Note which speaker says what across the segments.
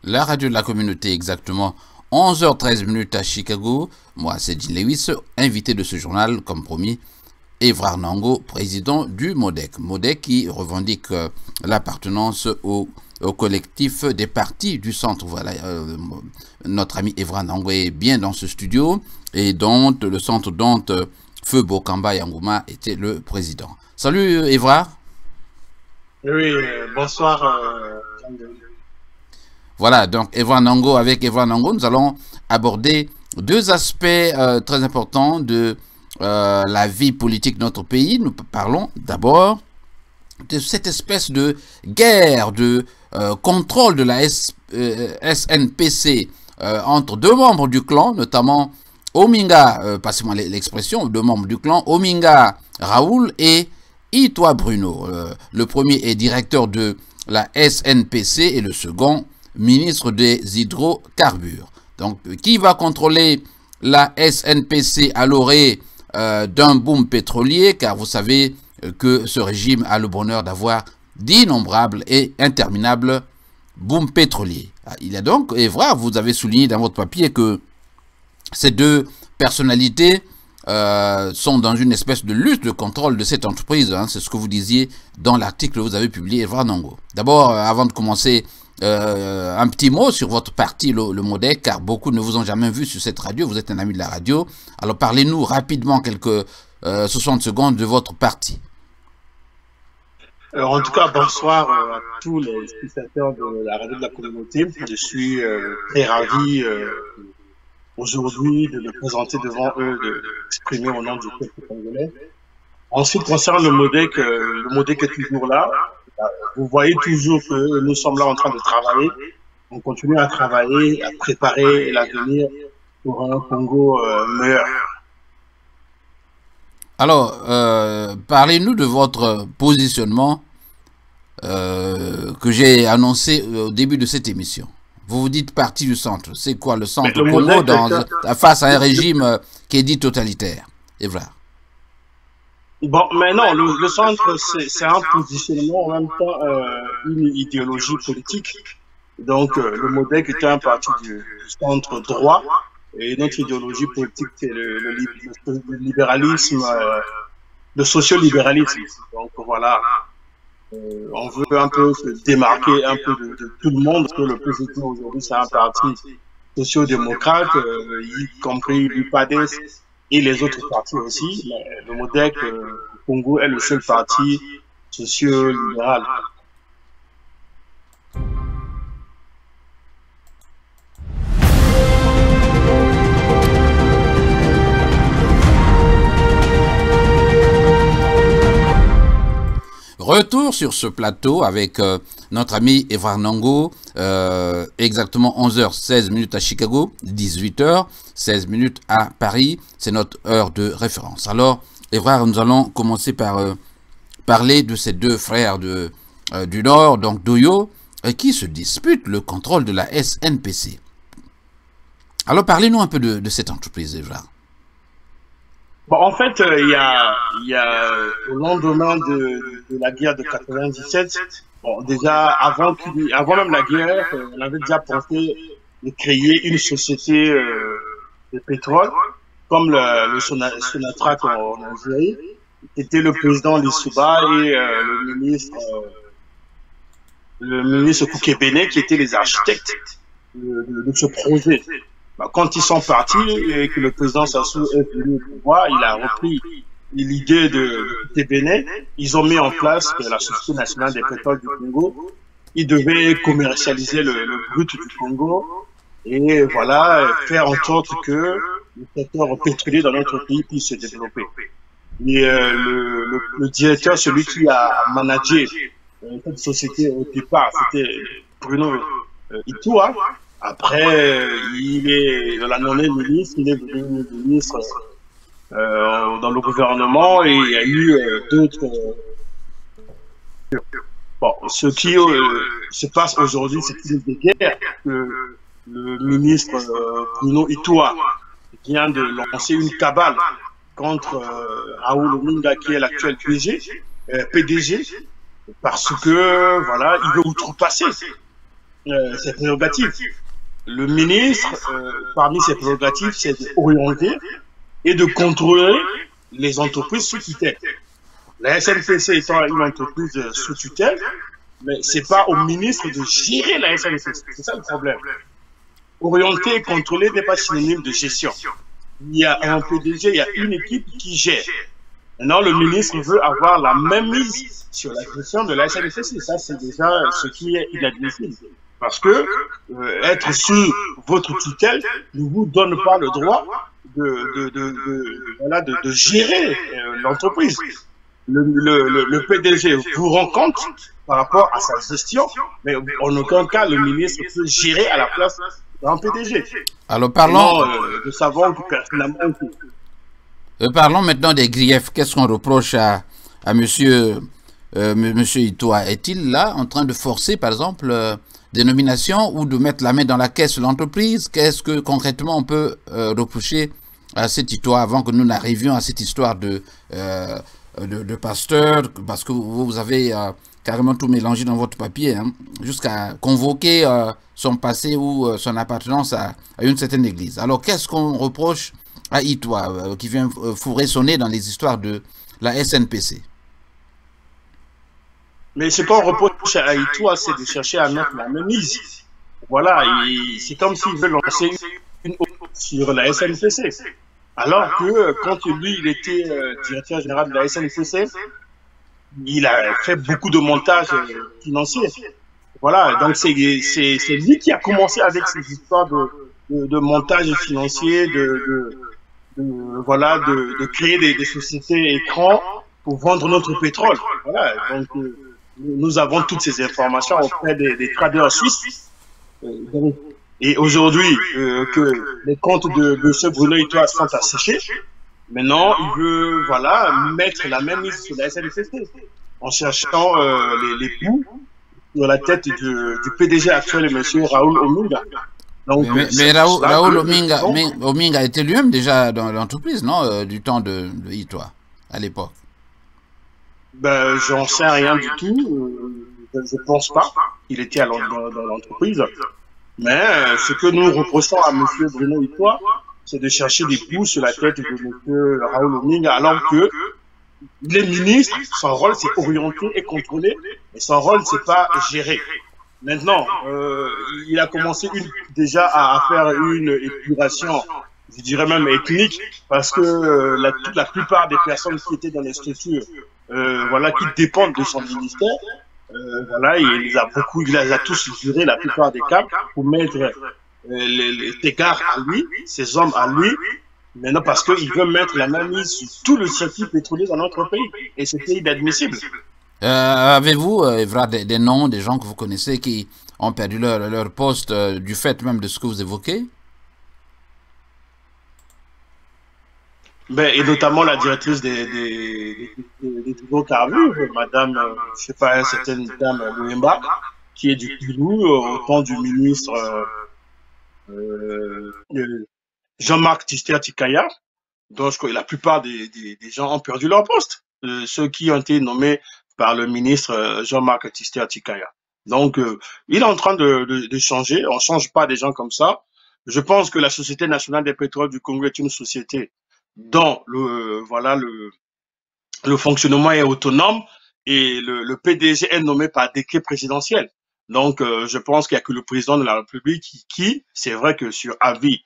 Speaker 1: la radio de la communauté, exactement 11h13 à Chicago. Moi, c'est Jean Lewis, invité de ce journal, comme promis, Évrard Nango, président du MODEC. MODEC qui revendique l'appartenance au collectif des partis du centre. Voilà, notre ami Évrard Nango est bien dans ce studio et dont le centre dont Feu Bokamba Yangouma était le président. Salut Évrard.
Speaker 2: Oui, bonsoir.
Speaker 1: Voilà, donc Évrard Nango, avec Évrard Nango, nous allons aborder deux aspects très importants de la vie politique de notre pays. Nous parlons d'abord de cette espèce de guerre, de contrôle de la SNPC entre deux membres du clan, notamment Ominga, passez-moi l'expression, deux membres du clan, Ominga Raoul et Itoi Bruno. Le premier est directeur de la SNPC et le second, ministre des hydrocarbures. Donc, qui va contrôler la SNPC à l'orée d'un boom pétrolier, car vous savez que ce régime a le bonheur d'avoir d'innombrables et interminables booms pétroliers. Il y a donc, Évrard, vous avez souligné dans votre papier que ces deux personnalités sont dans une espèce de lutte de contrôle de cette entreprise. Hein. C'est ce que vous disiez dans l'article que vous avez publié, Évrard Nango. D'abord, avant de commencer, un petit mot sur votre parti, le MODEC, car beaucoup ne vous ont jamais vu sur cette radio. Vous êtes un ami de la radio. Alors, parlez-nous rapidement quelques 60 secondes de votre parti.
Speaker 2: Alors, en tout cas, bonsoir à tous les spectateurs de la radio de la communauté. Je suis très ravi aujourd'hui de me présenter devant eux, d'exprimer au nom du peuple congolais. Ensuite, concernant le MODEC est toujours là. Vous voyez toujours que nous sommes là en train de travailler. On continue à travailler, à préparer l'avenir pour un Congo meilleur.
Speaker 1: Alors, parlez-nous de votre positionnement que j'ai annoncé au début de cette émission. Vous vous dites parti du centre. C'est quoi le centre Congo face à un régime qui est dit totalitaire? Et voilà.
Speaker 2: Bon, mais non, le centre, c'est un positionnement, en même temps, une idéologie politique. Donc, le MODEC est un parti du centre droit, et notre idéologie politique, c'est le libéralisme, le sociolibéralisme. Donc, voilà, on veut un peu se démarquer un peu de tout le monde, parce que le président aujourd'hui, c'est un parti sociodémocrate, y compris l'UPADES, et les autres partis aussi. Mais le MODEC au Congo est le seul parti socio-libéral.
Speaker 1: Retour sur ce plateau avec notre ami Évrard Nango, exactement 11h16 à Chicago, 18h16 à Paris, c'est notre heure de référence. Alors, Évrard, nous allons commencer par parler de ces deux frères du Nord, donc d'Oyo, qui se disputent le contrôle de la SNPC. Alors, parlez-nous un peu de cette entreprise, Évrard.
Speaker 2: Bon, en fait, il y a au lendemain de la guerre de 97, bon, déjà avant même la guerre, on avait déjà pensé de créer une société de pétrole, comme le Sonatrach en Algérie. C'était le président Lissouba et le ministre Koukébéné qui étaient les architectes de ce projet. Quand ils sont partis et que le président Sassou est venu au pouvoir, il a repris l'idée de Koukébéné. Ils ont mis en place la Société nationale des pétroles du Congo. Ils devaient commercialiser le brut du Congo et voilà, faire en sorte que le secteur pétrolier dans notre pays puisse se développer. Et le directeur, celui qui a managé cette société au départ, c'était Bruno Itoi. Après, il a nommé ministre, il est devenu ministre dans le gouvernement et il y a eu d'autres. Bon, ce qui se passe aujourd'hui, c'est une guerre que le ministre Bruno Itoi vient de lancer une cabale contre Raoul Ominga, qui est l'actuel PDG, parce que voilà, il veut outrepasser. ses prérogatives. Le ministre, parmi ses prérogatives, c'est d'orienter et de contrôler les entreprises sous tutelle. La SNPC étant une entreprise sous tutelle, mais c'est pas au ministre de gérer la SNPC. C'est ça le problème. Orienter et contrôler n'est pas synonyme de gestion. Il y a un PDG, il y a une équipe qui gère. Maintenant, le ministre veut avoir la même mise sur la gestion de la SNPC. Ça, c'est déjà ce qui est inadmissible. Parce que être sous votre tutelle ne vous donne pas le droit de gérer l'entreprise. Le PDG vous rend compte par rapport à sa gestion, mais en aucun cas le ministre peut gérer à la place d'un PDG.
Speaker 1: Alors parlons,
Speaker 2: nous savons que personnellement.
Speaker 1: Parlons maintenant des griefs. Qu'est-ce qu'on reproche à monsieur Itoa? Est-il là en train de forcer, par exemple, des nominations ou de mettre la main dans la caisse de l'entreprise? Qu'est-ce que concrètement on peut reprocher à cet Itoa avant que nous n'arrivions à cette histoire de pasteur, parce que vous avez carrément tout mélangé dans votre papier, hein, jusqu'à convoquer son passé ou son appartenance à une certaine église. Alors qu'est-ce qu'on reproche à Itoa, qui vient fourrer son nez dans les histoires de la SNPC?
Speaker 2: Mais ce qu'on reproche à Itoa, c'est de chercher à mettre la même mise. Voilà, c'est comme s'il veut lancer une autre sur la SNPC. Alors que quand lui, il était directeur général de la SNPC, il a fait beaucoup de montages financiers. Voilà, donc c'est lui qui a commencé avec ces histoires de montage financier, de créer des sociétés écrans pour vendre notre pétrole. Voilà, donc nous avons toutes ces informations auprès des traders suisses. Et aujourd'hui, que les comptes de ce Bruno Itoa sont asséchés, maintenant, il veut, mettre la même mise sur la SNPC en cherchant les poux sur la tête du PDG actuel, M. Raoul Ominga. Donc,
Speaker 1: mais Raoul Ominga était lui-même déjà dans l'entreprise, non, du temps de Itoa, à l'époque?
Speaker 2: Ben, j'en sais rien du tout. Je pense pas qu'il était dans l'entreprise. Mais ce que nous reprochons à M. Bruno Itoa, c'est de chercher des poux sur la tête de M. Raoul Ominga, alors que les ministres, son rôle c'est orienter et contrôler, et son rôle c'est pas gérer. Maintenant, il a commencé déjà à faire une épuration, je dirais même ethnique, parce que la plupart des personnes qui étaient dans les structures, qui dépendent de son ministère, il les a tous juré la plupart des cas pour mettre les égards à lui, ces hommes à lui, maintenant parce qu'il veut mettre la main mise sur tout le circuit pétrolier dans notre pays, et c'était inadmissible.
Speaker 1: Avez-vous, Evra, des noms, des gens que vous connaissez qui ont perdu leur poste du fait même de ce que vous évoquez?
Speaker 2: Et notamment la directrice des hydrocarbures, madame, je sais pas, certaine dame Louemba, qui est du Pilou, au temps du ministre Jean-Marc Tistea-Tikaya. Donc la plupart des gens ont perdu leur poste, ceux qui ont été nommés par le ministre Jean-Marc Tistea-Tikaya. Donc il est en train de changer, on ne change pas des gens comme ça. Je pense que la Société nationale des pétroles du Congo est une société dont le fonctionnement est autonome et le PDG est nommé par décret présidentiel. Donc, je pense qu'il n'y a que le président de la République qui c'est vrai que sur avis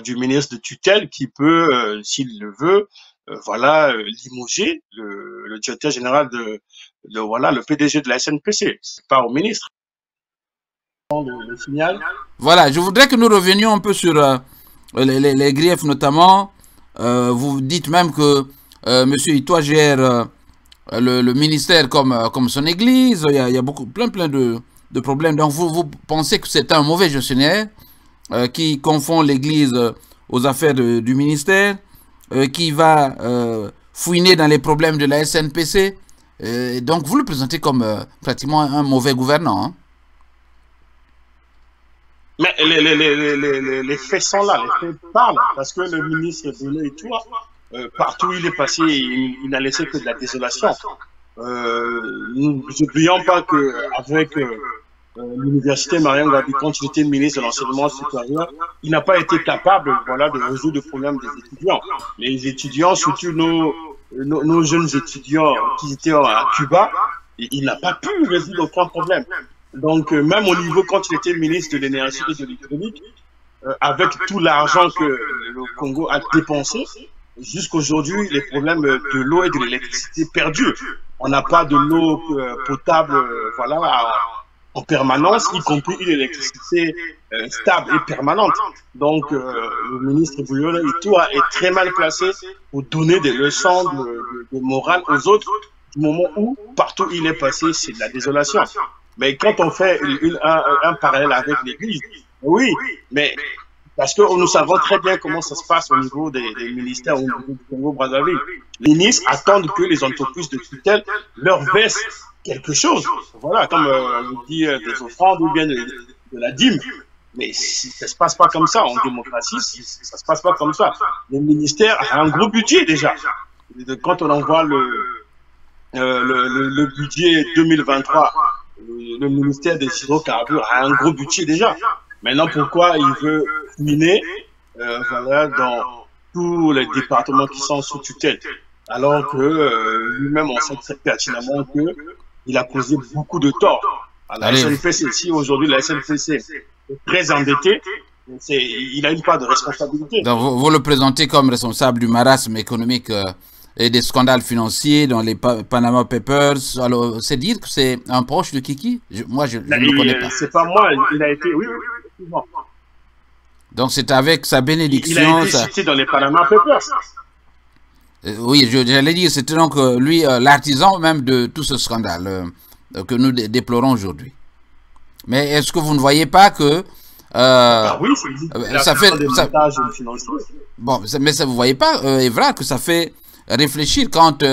Speaker 2: du ministre de tutelle, qui peut, s'il le veut, limoger le directeur général le PDG de la SNPC. C'est pas au ministre. Le signal.
Speaker 1: Voilà, je voudrais que nous revenions un peu sur les griefs notamment. Vous dites même que M. Itoa gère le ministère comme son église. Il y a plein de problèmes. Donc vous pensez que c'est un mauvais gestionnaire qui confond l'église aux affaires du ministère, qui va fouiner dans les problèmes de la SNPC. Donc vous le présentez comme pratiquement un mauvais gouvernant, hein?
Speaker 2: Mais les faits sont là, les faits parlent, parce que le ministre Bruno Itoa, partout où il est passé, il n'a laissé que de la désolation. N'oublions pas qu'avec l'université Mariam Gabi, quand il était ministre de l'enseignement supérieur, il n'a pas été capable, voilà, de résoudre le problème des étudiants. Les étudiants, surtout nos jeunes étudiants qui étaient à Cuba, il n'a pas pu résoudre aucun problème. Donc, même au niveau, quand il était ministre de l'énergie et de l'électronique, avec tout l'argent que le Congo a dépensé, jusqu'aujourd'hui, les problèmes de l'eau et de l'électricité perdurent. On n'a pas de l'eau potable, voilà, en permanence, y compris une électricité stable et permanente. Donc, le ministre Bouillon est très mal placé pour donner des leçons de morale aux autres, du moment où, partout où il est passé, c'est de la désolation. Mais quand on fait un parallèle avec l'Église, oui, mais parce que nous savons très bien comment ça se passe au niveau des ministères au niveau du Congo-Brazzaville. Les ministres attendent que les entreprises de tutelle leur versent quelque chose. Voilà, comme on dit des offrandes ou bien de la dîme. Mais ça se passe pas comme ça. En démocratie, ça se passe pas comme ça. Le ministère a un gros budget déjà. Quand on envoie le budget 2023, le ministère des hydrocarbures a un gros budget déjà. Maintenant, pourquoi il veut miner voilà, dans tous les départements qui sont sous tutelle, alors que lui-même, on sait très pertinemment qu'il a causé beaucoup de tort. À la SNPC, si aujourd'hui la SNPC est très endettée, il a une part de responsabilité.
Speaker 1: Donc, vous le présentez comme responsable du marasme économique et des scandales financiers dans les Panama Papers. Alors, c'est dire que c'est un proche de Kiki? Moi, je ne le connais pas.
Speaker 2: C'est pas moi, il a été, oui, effectivement.
Speaker 1: Donc, c'est avec sa bénédiction.
Speaker 2: Il a été cité dans les Panama Papers.
Speaker 1: Oui, j'allais dire, c'était donc lui l'artisan même de tout ce scandale que nous déplorons aujourd'hui. Mais est-ce que vous ne voyez pas que
Speaker 2: oui,
Speaker 1: ça fait bon, mais ça vous voyez pas, Evra, que ça fait réfléchir quand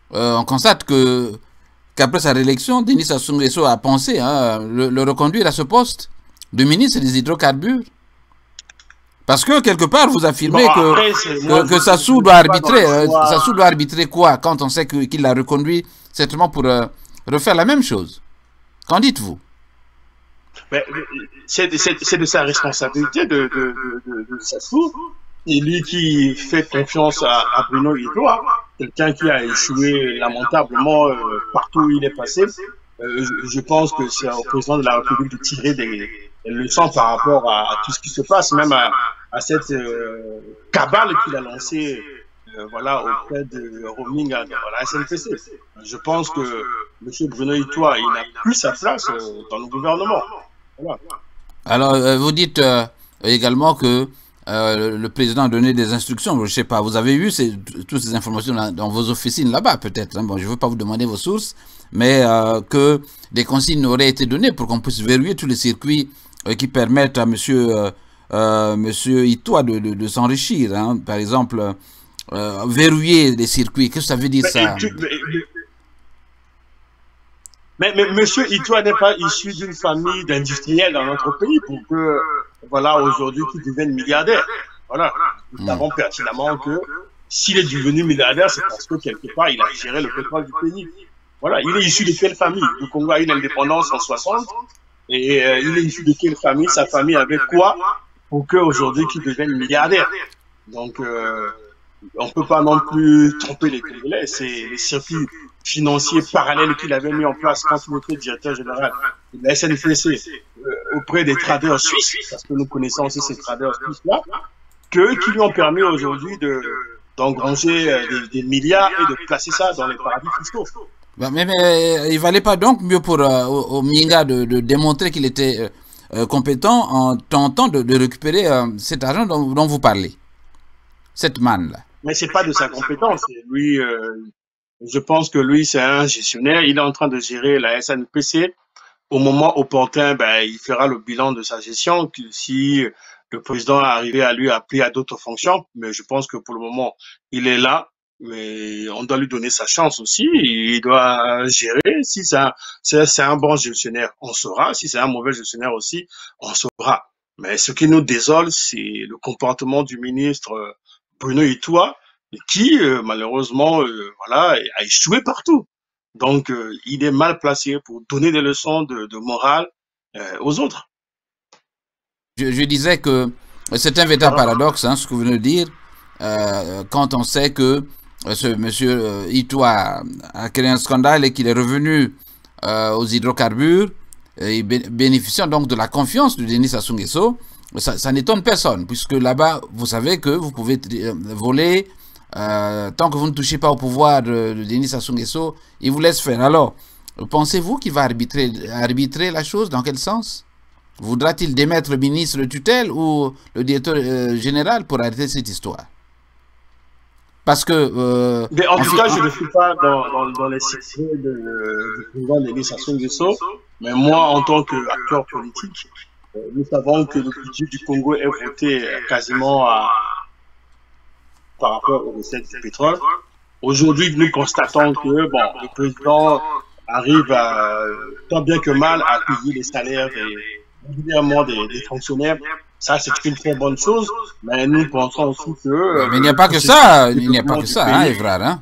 Speaker 1: on constate que qu'après sa réélection, Denis Sassou Nguesso a pensé le reconduire à ce poste de ministre des hydrocarbures. Parce que quelque part, vous affirmez que Sassou doit arbitrer. Sassou doit arbitrer quoi quand on sait qu'il l'a reconduit certainement pour refaire la même chose? Qu'en dites-vous?
Speaker 2: C'est de sa responsabilité de Sassou. Et lui qui fait confiance à Bruno Itoa, quelqu'un qui a échoué lamentablement partout où il est passé. Je pense que c'est au président de la République de tirer des leçons par rapport à tout ce qui se passe, même à cette cabale qu'il a lancée voilà, auprès de roaming à la SNPC. Je pense que M. Bruno Itoa, il n'a plus sa place dans le gouvernement. Voilà.
Speaker 1: Alors, vous dites également que le président a donné des instructions. Je ne sais pas, vous avez eu toutes ces informations dans vos officines là-bas, peut-être. Hein? Bon, je ne veux pas vous demander vos sources, mais que des consignes auraient été données pour qu'on puisse verrouiller tous les circuits qui permettent à monsieur Itoa de s'enrichir. Hein? Par exemple, verrouiller les circuits. Qu'est-ce que ça veut dire, ça?
Speaker 2: Mais monsieur Itoa n'est pas issu d'une famille d'industriels dans notre pays pour que, voilà, aujourd'hui, qu'il devienne milliardaire. Voilà. Nous savons pertinemment que s'il est devenu milliardaire, c'est parce que quelque part, il a géré le pétrole du pays. Voilà. Il est issu de quelle famille? Le Congo a eu l'indépendance en 60. Et il est issu de quelle famille? Sa famille avait quoi pour qu'aujourd'hui, qu'il devienne milliardaire? Donc, on ne peut pas non plus tromper les Congolais. C'est les circuits financiers parallèles qu'il avait mis en place quand il était directeur général de la SNFC auprès des traders suisses, parce que nous connaissons aussi ces traders suisses-là, qui lui ont permis aujourd'hui d'engranger des milliards et de placer ça dans les paradis fiscaux.
Speaker 1: Mais il valait pas donc mieux pour au Minga de démontrer qu'il était compétent en tentant de récupérer cet argent dont vous parlez, cette manne-là?
Speaker 2: Mais c'est pas de sa compétence. Lui, je pense que lui, c'est un gestionnaire. Il est en train de gérer la SNPC. Au moment opportun, il fera le bilan de sa gestion. Si le président est arrivé à lui appeler à d'autres fonctions, mais je pense que pour le moment, il est là. Mais on doit lui donner sa chance aussi. Il doit gérer. Si c'est un bon gestionnaire, on saura. Si c'est un mauvais gestionnaire aussi, on saura. Mais ce qui nous désole, c'est le comportement du ministre Bruno Itoa, qui malheureusement voilà, a échoué partout. Donc il est mal placé pour donner des leçons de morale aux autres.
Speaker 1: Je disais que c'est un véritable paradoxe, hein, ce que vous venez de dire, quand on sait que ce monsieur Ito a créé un scandale et qu'il est revenu aux hydrocarbures, et bénéficiant donc de la confiance de Denis Sassou Nguesso. Ça n'étonne personne, puisque là-bas, vous savez que vous pouvez voler, tant que vous ne touchez pas au pouvoir de Denis Sassou Nguesso, il vous laisse faire. Alors, pensez-vous qu'il va arbitrer la chose? Dans quel sens? Voudra-t-il démettre le ministre de tutelle ou le directeur général pour arrêter cette histoire? Parce que...
Speaker 2: mais en tout cas, je ne suis pas dans les secrets du président Denis Sassou Nguesso, mais moi, en tant qu'acteur politique, nous savons que le budget du Congo est voté quasiment par rapport aux recettes du pétrole. Aujourd'hui, nous constatons que le président arrive tant bien que mal à payer les salaires des fonctionnaires. Ça, c'est une très bonne chose, mais nous pensons aussi que...
Speaker 1: mais il n'y a pas que ça, il n'y a pas que ça, hein, Evrard, hein?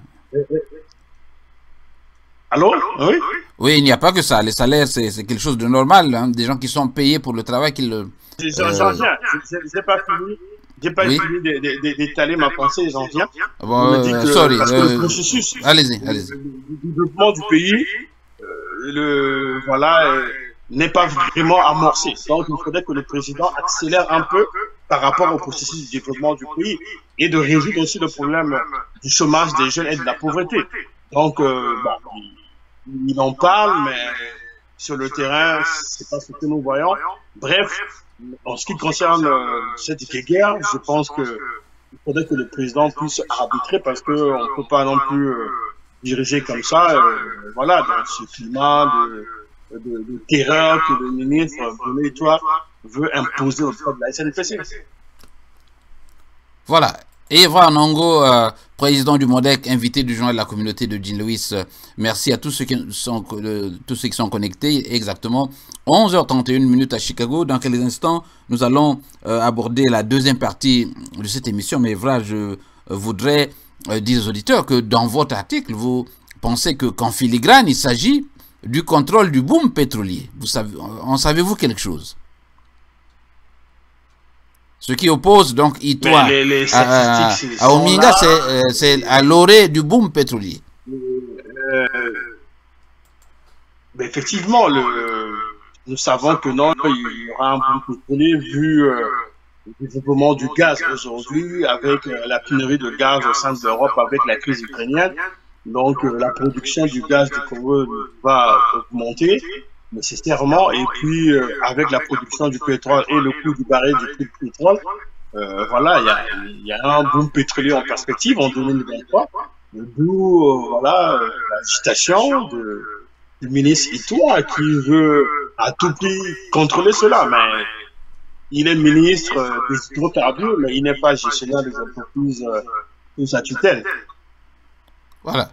Speaker 2: Allô? Oui?
Speaker 1: Oui, il n'y a pas que ça. Les salaires, c'est quelque chose de normal, hein? Des gens qui sont payés pour le travail qu'ils...
Speaker 2: J'en viens, j'ai pas fini. J'ai pas fini d'étaler ma pensée, j'en viens.
Speaker 1: Bon, sorry.
Speaker 2: Le processus
Speaker 1: allez-y.
Speaker 2: Du développement du pays, n'est pas vraiment amorcé. Donc, il faudrait que le président accélère un peu par rapport au processus du développement du pays et de résoudre aussi le problème du chômage des jeunes et de la pauvreté. Donc, il en parle, mais sur le terrain, c'est pas ce que nous voyons. Bref, en ce qui concerne cette guerre, je pense que il faudrait que le président puisse arbitrer parce que on peut pas non plus diriger comme ça, dans ce climat de terreur que le ministre veut imposer auprès de la SNPC.
Speaker 1: Voilà. Eva Nongo, président du MODEC, invité du journal de la communauté de Jean Louis. Merci à tous ceux qui sont connectés. Exactement 11h31 à Chicago. Dans quelques instants, nous allons aborder la deuxième partie de cette émission. Mais Eva, je voudrais dire aux auditeurs que dans votre article, vous pensez qu'en filigrane, il s'agit du contrôle du boom pétrolier. En savez-vous quelque chose? Ce qui oppose donc Itoa à Ominga, c'est à l'orée du boom pétrolier.
Speaker 2: Mais effectivement, nous savons que non, il y aura un boom pétrolier vu le développement du gaz aujourd'hui, avec la pénurie de gaz au sein de l'Europe, avec la crise ukrainienne. Donc, la production du gaz du Congo va augmenter nécessairement. Et puis, avec la production du pétrole et le coût du baril du prix du pétrole, il y a un boom pétrolier en perspective en 2023. D'où, l'agitation du ministre Itoa qui veut à tout prix contrôler cela. Mais il est ministre des hydrocarbures, mais il n'est pas gestionnaire des entreprises sous sa tutelle.
Speaker 1: Voilà.